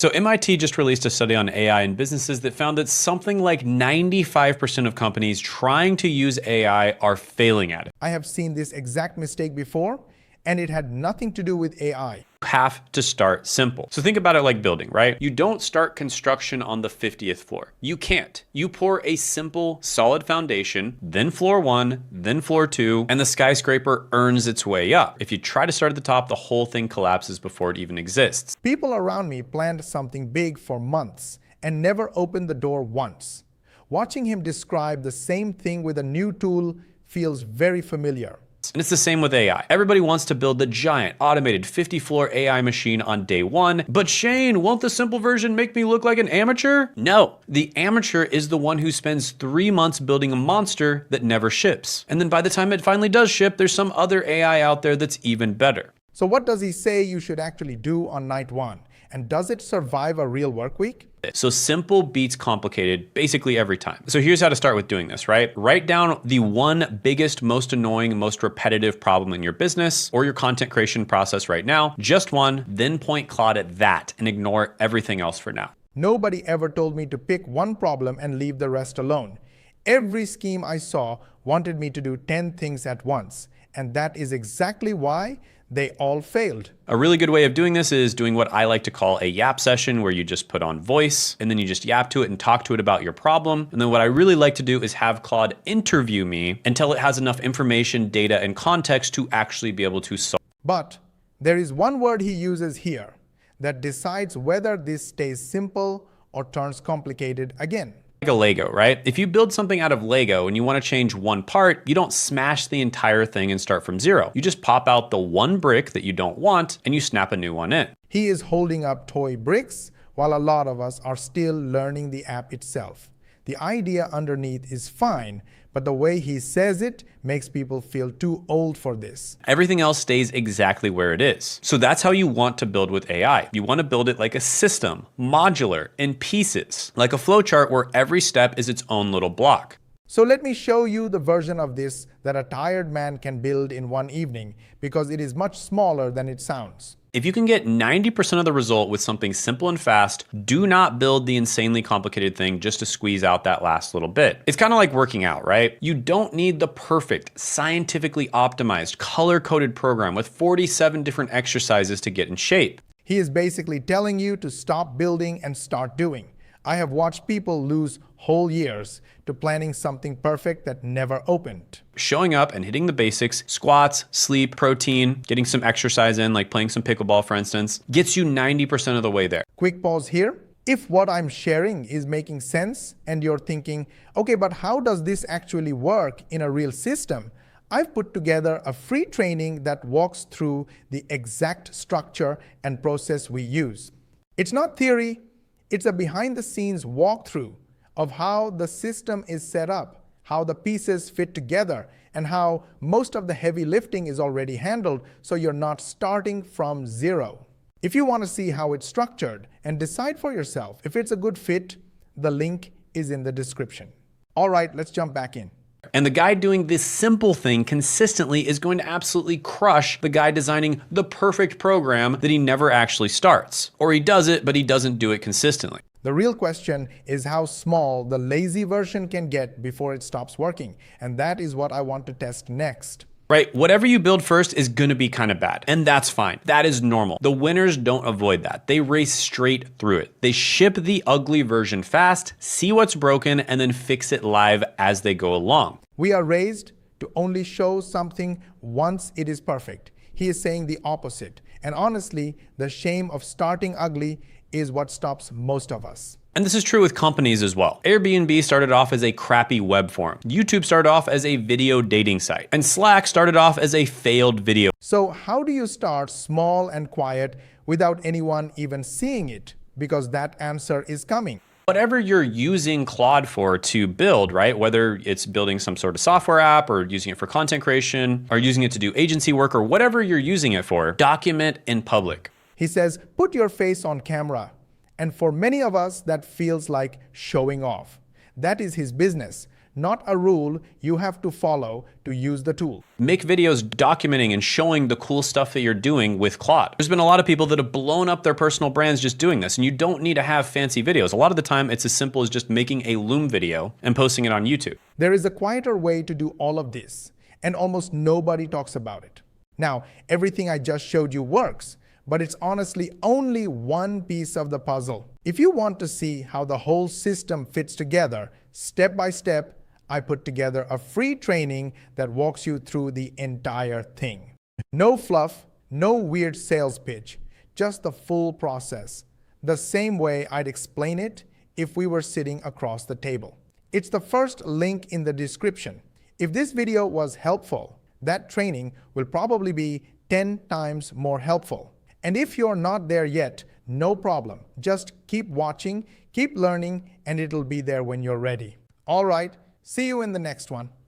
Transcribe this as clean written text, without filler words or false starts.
So MIT just released a study on AI in businesses that found that something like 95% of companies trying to use AI are failing at it. I have seen this exact mistake before, and it had nothing to do with AI. You have to start simple. So think about it like building, right? You don't start construction on the 50th floor. You can't. You pour a simple, solid foundation, then floor 1, then floor 2, and the skyscraper earns its way up. If you try to start at the top, the whole thing collapses before it even exists. People around me planned something big for months and never opened the door once. Watching him describe the same thing with a new tool feels very familiar. And it's the same with AI. Everybody wants to build the giant, automated 50-floor AI machine on day one. But Shane, won't the simple version make me look like an amateur? No, the amateur is the one who spends 3 months building a monster that never ships. And then by the time it finally does ship, there's some other AI out there that's even better. So what does he say you should actually do on night 1? And does it survive a real work week? So simple beats complicated basically every time. So here's how to start with doing this, right? Write down the one biggest, most annoying, most repetitive problem in your business or your content creation process right now. Just one, then point Claude at that and ignore everything else for now. Nobody ever told me to pick one problem and leave the rest alone. Every scheme I saw wanted me to do 10 things at once. And that is exactly why they all failed. A really good way of doing this is doing what I like to call a yap session, where you just put on voice and then you just yap to it and talk to it about your problem. And then what I really like to do is have Claude interview me until it has enough information, data, and context to actually be able to solve. But there is one word he uses here that decides whether this stays simple or turns complicated again. Like a Lego, right? If you build something out of Lego and you want to change one part, you don't smash the entire thing and start from zero. You just pop out the one brick that you don't want and you snap a new one in. He is holding up toy bricks while a lot of us are still learning the app itself. The idea underneath is fine, but the way he says it makes people feel too old for this. Everything else stays exactly where it is. So that's how you want to build with AI. You want to build it like a system, modular, in pieces, like a flowchart where every step is its own little block. So let me show you the version of this that a tired man can build in one evening, because it is much smaller than it sounds. If you can get 90% of the result with something simple and fast, do not build the insanely complicated thing just to squeeze out that last little bit. It's kind of like working out, right? You don't need the perfect, scientifically optimized, color-coded program with 47 different exercises to get in shape. He is basically telling you to stop building and start doing. I have watched people lose whole years to planning something perfect that never opened. Showing up and hitting the basics, squats, sleep, protein, getting some exercise in, like playing some pickleball, for instance, gets you 90% of the way there. Quick pause here. If what I'm sharing is making sense and you're thinking, okay, but how does this actually work in a real system? I've put together a free training that walks through the exact structure and process we use. It's not theory. It's a behind-the-scenes walkthrough of how the system is set up, how the pieces fit together, and how most of the heavy lifting is already handled, so you're not starting from zero. If you want to see how it's structured and decide for yourself if it's a good fit, the link is in the description. All right, let's jump back in. And the guy doing this simple thing consistently is going to absolutely crush the guy designing the perfect program that he never actually starts. Or he does it, but he doesn't do it consistently. The real question is how small the lazy version can get before it stops working. And that is what I want to test next. Right, whatever you build first is gonna be kind of bad, and that's fine. That is normal. The winners don't avoid that. They race straight through it. They ship the ugly version fast, see what's broken, and then fix it live as they go along. We are raised to only show something once it is perfect. He is saying the opposite. And honestly, the shame of starting ugly is what stops most of us. And this is true with companies as well. Airbnb started off as a crappy web forum. YouTube started off as a video dating site. And Slack started off as a failed video. So how do you start small and quiet without anyone even seeing it? Because that answer is coming. Whatever you're using Claude for to build, right? Whether it's building some sort of software app or using it for content creation or using it to do agency work or whatever you're using it for, document in public. He says, put your face on camera. And for many of us, that feels like showing off. That is his business. not a rule you have to follow to use the tool. Make videos documenting and showing the cool stuff that you're doing with Claude. There's been a lot of people that have blown up their personal brands just doing this, and you don't need to have fancy videos. A lot of the time, it's as simple as just making a Loom video and posting it on YouTube. There is a quieter way to do all of this, and almost nobody talks about it. Now, everything I just showed you works, but it's honestly only one piece of the puzzle. If you want to see how the whole system fits together, step by step, I put together a free training that walks you through the entire thing. No fluff, no weird sales pitch, just the full process, the same way I'd explain it if we were sitting across the table. It's the first link in the description. If this video was helpful, that training will probably be 10 times more helpful. And if you're not there yet, no problem. Just keep watching, keep learning, and it'll be there when you're ready. All right, see you in the next one.